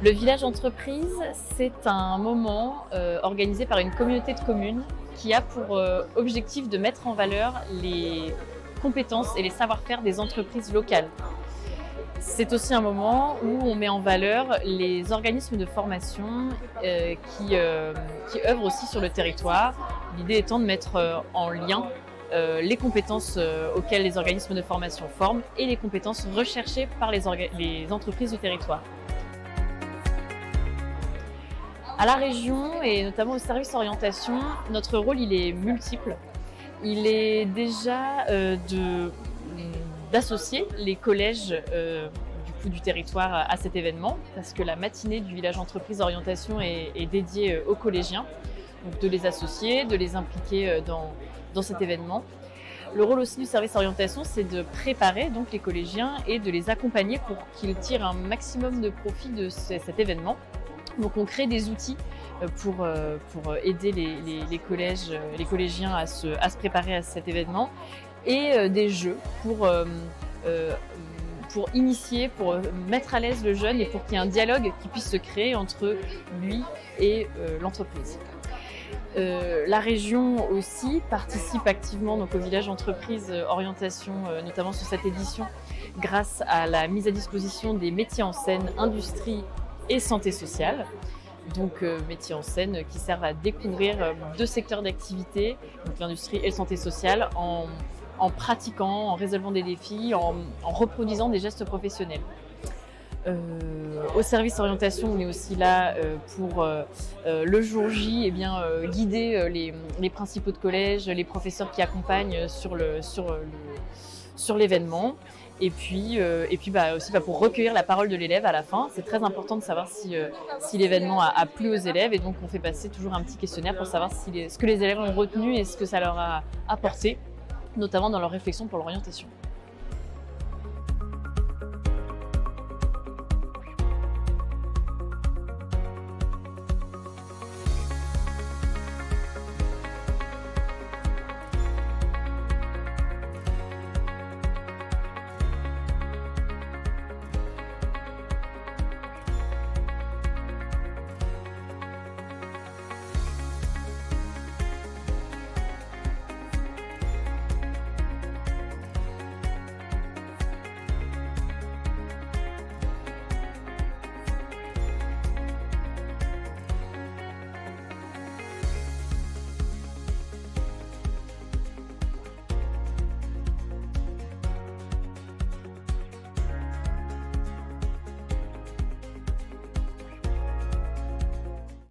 Le village entreprise, c'est un moment organisé par une communauté de communes qui a pour objectif de mettre en valeur les compétences et les savoir-faire des entreprises locales. C'est aussi un moment où on met en valeur les organismes de formation qui œuvrent aussi sur le territoire. L'idée étant de mettre en lien les compétences auxquelles les organismes de formation forment et les compétences recherchées par les entreprises du territoire. À la région et notamment au service orientation, notre rôle il est multiple. Il est déjà d'associer les collèges du territoire à cet événement, parce que la matinée du village entreprise orientation est dédiée aux collégiens, donc de les associer, de les impliquer dans cet événement. Le rôle aussi du service orientation, c'est de préparer donc les collégiens et de les accompagner pour qu'ils tirent un maximum de profit de cet événement. Donc on crée des outils pour aider les collégiens à se préparer à cet événement et des jeux pour initier, pour mettre à l'aise le jeune et pour qu'il y ait un dialogue qui puisse se créer entre lui et l'entreprise. La région aussi participe activement donc, au village entreprise orientation, notamment sur cette édition, grâce à la mise à disposition des métiers en scène, industrie et santé sociale. Donc métiers en scène qui servent à découvrir deux secteurs d'activité, donc l'industrie et le santé sociale, en pratiquant, en résolvant des défis, en reproduisant des gestes professionnels. Au service orientation, on est aussi là pour le jour J, guider les principaux de collège, les professeurs qui accompagnent sur l'événement. Et puis aussi pour recueillir la parole de l'élève à la fin. C'est très important de savoir si l'événement a plu aux élèves, et donc on fait passer toujours un petit questionnaire pour savoir ce que les élèves ont retenu et ce que ça leur a apporté, notamment dans leur réflexion pour l'orientation.